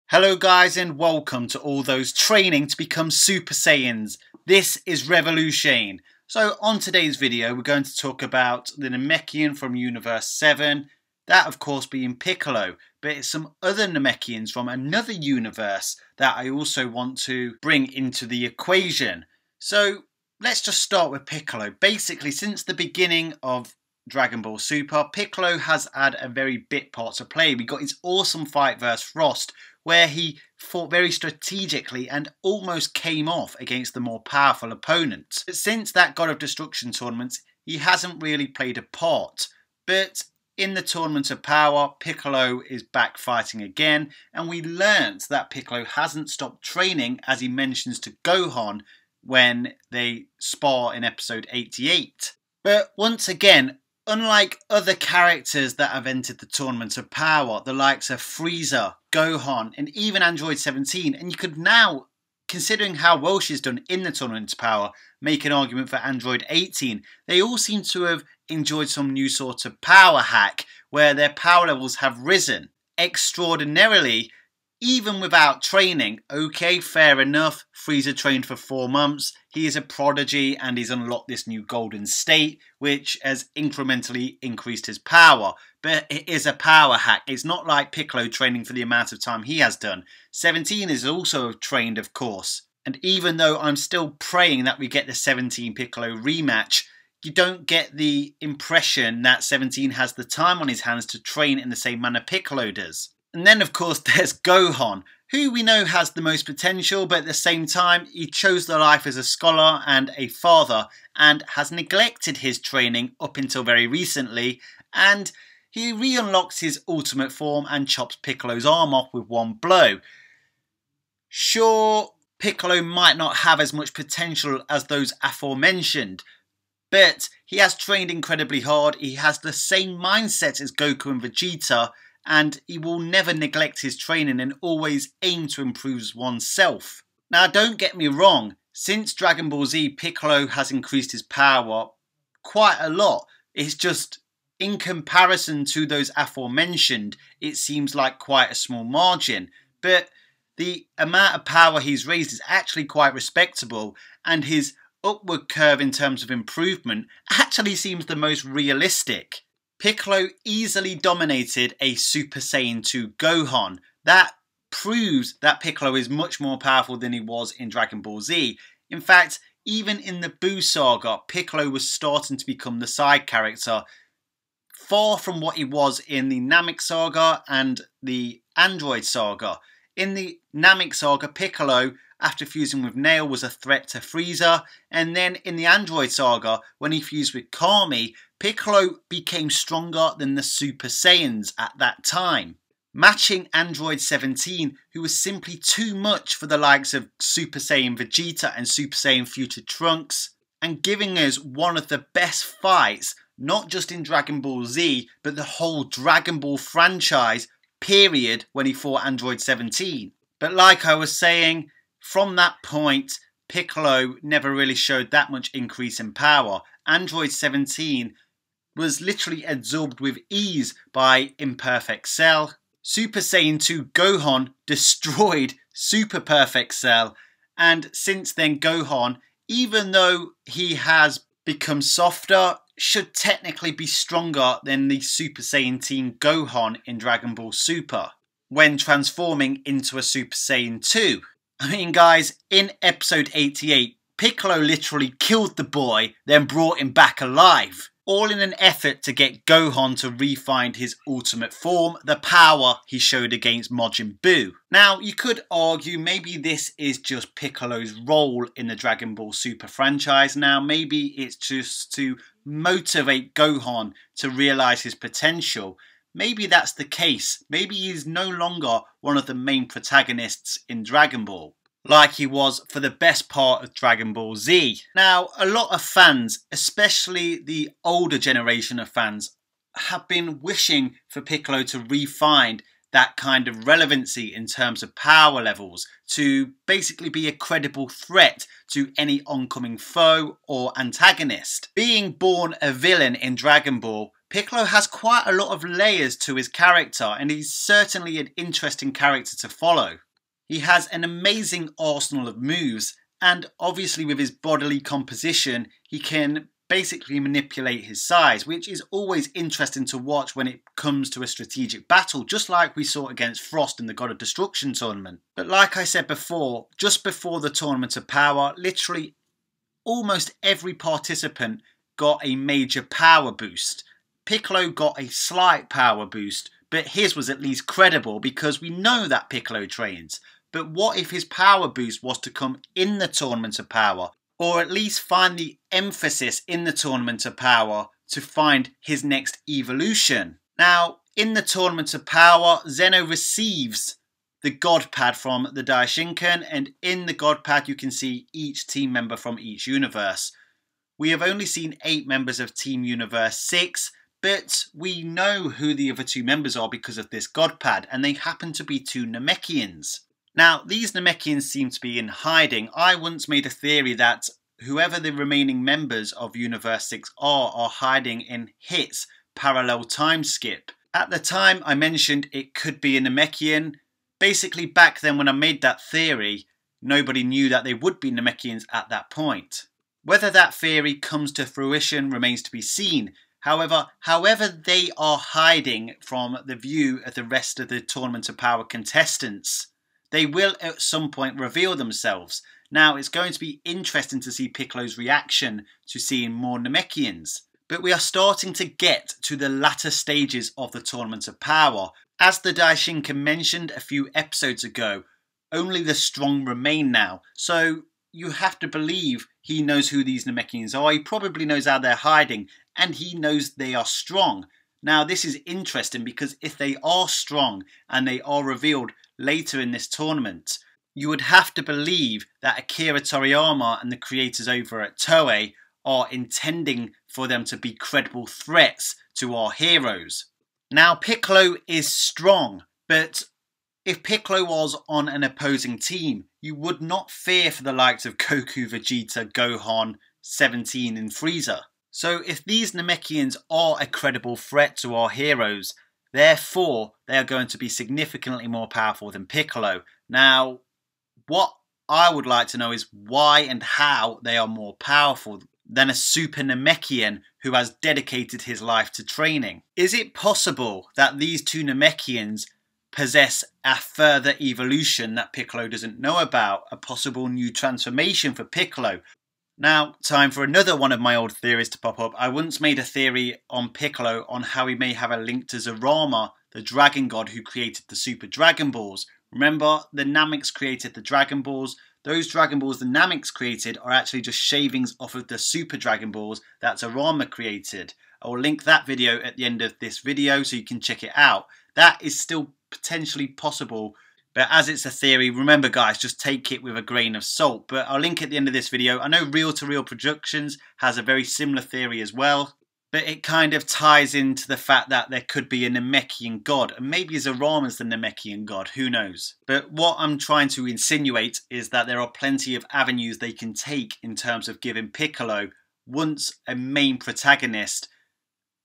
Hello guys and welcome to all those training to become Super Saiyans. This is Revolution. So on today's video we're going to talk about the Namekian from Universe 7, that of course being Piccolo, but it's some other Namekians from another universe that I also want to bring into the equation. So let's just start with Piccolo. Basically since the beginning of Dragon Ball Super, Piccolo has had a very big part to play. We got his awesome fight versus Frost, where he fought very strategically and almost came off against the more powerful opponent. But since that God of Destruction tournament, he hasn't really played a part. But in the Tournament of Power, Piccolo is back fighting again, and we learnt that Piccolo hasn't stopped training, as he mentions to Gohan when they spar in episode 88. But once again, unlike other characters that have entered the Tournament of Power, the likes of Frieza, Gohan, and even Android 17, and you could now, considering how well she's done in the Tournament of Power, make an argument for Android 18. They all seem to have enjoyed some new sort of power hack where their power levels have risen extraordinarily, even without training. Okay, fair enough. Frieza trained for 4 months. He is a prodigy and he's unlocked this new golden state, which has incrementally increased his power. But it is a power hack. It's not like Piccolo training for the amount of time he has done. 17 is also trained, of course. And even though I'm still praying that we get the 17 Piccolo rematch, you don't get the impression that 17 has the time on his hands to train in the same manner Piccolo does. And then of course there's Gohan, who we know has the most potential, but at the same time he chose the life as a scholar and a father and has neglected his training up until very recently, and he re-unlocks his ultimate form and chops Piccolo's arm off with one blow. Sure, Piccolo might not have as much potential as those aforementioned, but he has trained incredibly hard. He has the same mindset as Goku and Vegeta, and he will never neglect his training and always aim to improve oneself. Now don't get me wrong, since Dragon Ball Z, Piccolo has increased his power quite a lot. It's just, in comparison to those aforementioned, it seems like quite a small margin. But the amount of power he's raised is actually quite respectable, and his upward curve in terms of improvement actually seems the most realistic. Piccolo easily dominated a Super Saiyan 2 Gohan. That proves that Piccolo is much more powerful than he was in Dragon Ball Z. In fact, even in the Buu saga, Piccolo was starting to become the side character, far from what he was in the Namek saga and the Android saga. In the Namek saga, Piccolo, after fusing with Nail, was a threat to Frieza, and then in the Android saga, when he fused with Kami, Piccolo became stronger than the Super Saiyans at that time, matching Android 17, who was simply too much for the likes of Super Saiyan Vegeta and Super Saiyan Future Trunks, and giving us one of the best fights, not just in Dragon Ball Z, but the whole Dragon Ball franchise, period, when he fought Android 17. But like I was saying, from that point, Piccolo never really showed that much increase in power. Android 17 was literally absorbed with ease by Imperfect Cell. Super Saiyan 2 Gohan destroyed Super Perfect Cell, and since then Gohan, even though he has become softer, should technically be stronger than the Super Saiyan Team Gohan in Dragon Ball Super, when transforming into a Super Saiyan 2. I mean guys, in episode 88, Piccolo literally killed the boy, then brought him back alive, all in an effort to get Gohan to re-find his ultimate form, the power he showed against Majin Buu. Now, you could argue maybe this is just Piccolo's role in the Dragon Ball Super franchise now. Maybe it's just to motivate Gohan to realise his potential. Maybe that's the case. Maybe he's no longer one of the main protagonists in Dragon Ball, like he was for the best part of Dragon Ball Z. Now, a lot of fans, especially the older generation of fans, have been wishing for Piccolo to re-find that kind of relevancy in terms of power levels, to basically be a credible threat to any oncoming foe or antagonist. Being born a villain in Dragon Ball Piccolo has quite a lot of layers to his character, and he's certainly an interesting character to follow. He has an amazing arsenal of moves, and obviously with his bodily composition, he can basically manipulate his size, which is always interesting to watch when it comes to a strategic battle, just like we saw against Frost in the God of Destruction tournament. But like I said before, just before the Tournament of Power, literally almost every participant got a major power boost. Piccolo got a slight power boost, but his was at least credible because we know that Piccolo trains. But what if his power boost was to come in the Tournament of Power? Or at least find the emphasis in the Tournament of Power to find his next evolution. Now, in the Tournament of Power, Zeno receives the God Pad from the Daishinkan, and in the God Pad you can see each team member from each universe. We have only seen 8 members of Team Universe 6, but we know who the other 2 members are because of this God Pad, and they happen to be 2 Namekians. Now, these Namekians seem to be in hiding. I once made a theory that whoever the remaining members of Universe 6 are hiding in Hit's parallel time skip. At the time, I mentioned it could be a Namekian. Basically, back then when I made that theory, nobody knew that they would be Namekians at that point. Whether that theory comes to fruition remains to be seen. However they are hiding from the view of the rest of the Tournament of Power contestants, they will at some point reveal themselves. Now, it's going to be interesting to see Piccolo's reaction to seeing more Namekians. But we are starting to get to the latter stages of the Tournament of Power. As the Daishinkan mentioned a few episodes ago, only the strong remain now. So you have to believe he knows who these Namekians are. He probably knows how they're hiding, and he knows they are strong. Now, this is interesting because if they are strong and they are revealed later in this tournament, you would have to believe that Akira Toriyama and the creators over at Toei are intending for them to be credible threats to our heroes. Now, Piccolo is strong, but if Piccolo was on an opposing team, you would not fear for the likes of Goku, Vegeta, Gohan, 17 and Frieza. So if these Namekians are a credible threat to our heroes, therefore they are going to be significantly more powerful than Piccolo. Now, what I would like to know is why and how they are more powerful than a super Namekian who has dedicated his life to training. Is it possible that these 2 Namekians possess a further evolution that Piccolo doesn't know about, a possible new transformation for Piccolo? Now, time for another one of my old theories to pop up. I once made a theory on Piccolo on how he may have a link to Zerama, the dragon god who created the Super Dragon Balls. Remember, the Nameks created the Dragon Balls. Those Dragon Balls the Nameks created are actually just shavings off of the Super Dragon Balls that Zerama created. I will link that video at the end of this video so you can check it out. That is still potentially possible, but as it's a theory, remember guys, just take it with a grain of salt. But I'll link at the end of this video. I know Reel to Reel Productions has a very similar theory as well, but it kind of ties into the fact that there could be a Namekian god, and maybe Zerama's the Namekian god, who knows. But what I'm trying to insinuate is that there are plenty of avenues they can take in terms of giving Piccolo, once a main protagonist,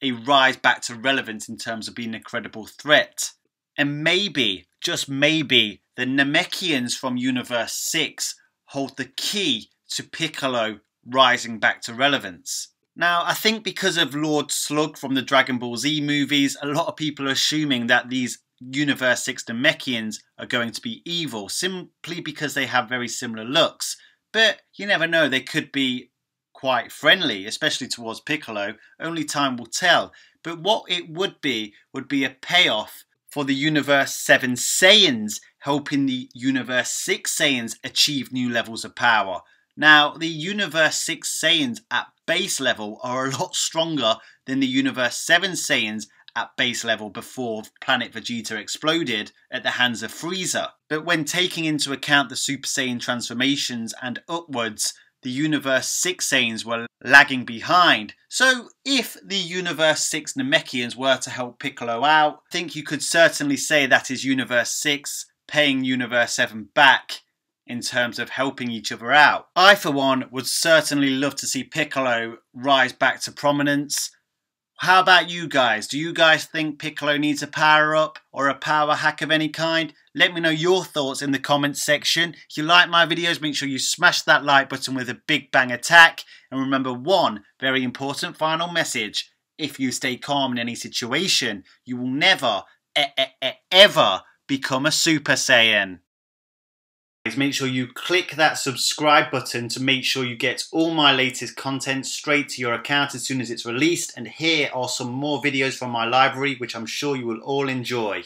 a rise back to relevance in terms of being a credible threat. And maybe, just maybe, the Namekians from Universe 6 hold the key to Piccolo rising back to relevance. Now, I think because of Lord Slug from the Dragon Ball Z movies, a lot of people are assuming that these Universe 6 Namekians are going to be evil, simply because they have very similar looks. But you never know, they could be quite friendly, especially towards Piccolo. Only time will tell. But what it would be a payoff for the Universe 7 Saiyans, helping the Universe 6 Saiyans achieve new levels of power. Now, the Universe 6 Saiyans at base level are a lot stronger than the Universe 7 Saiyans at base level before Planet Vegeta exploded at the hands of Frieza. But when taking into account the Super Saiyan transformations and upwards, the Universe 6 Saiyans were lagging behind. So if the Universe 6 Namekians were to help Piccolo out, I think you could certainly say that is Universe 6 paying Universe 7 back in terms of helping each other out. I, for one, would certainly love to see Piccolo rise back to prominence. How about you guys? Do you guys think Piccolo needs a power up or a power hack of any kind? Let me know your thoughts in the comments section. If you like my videos, make sure you smash that like button with a big bang attack. And remember one very important final message. If you stay calm in any situation, you will never, ever become a Super Saiyan. Make sure you click that subscribe button to make sure you get all my latest content straight to your account as soon as it's released. And here are some more videos from my library, which I'm sure you will all enjoy.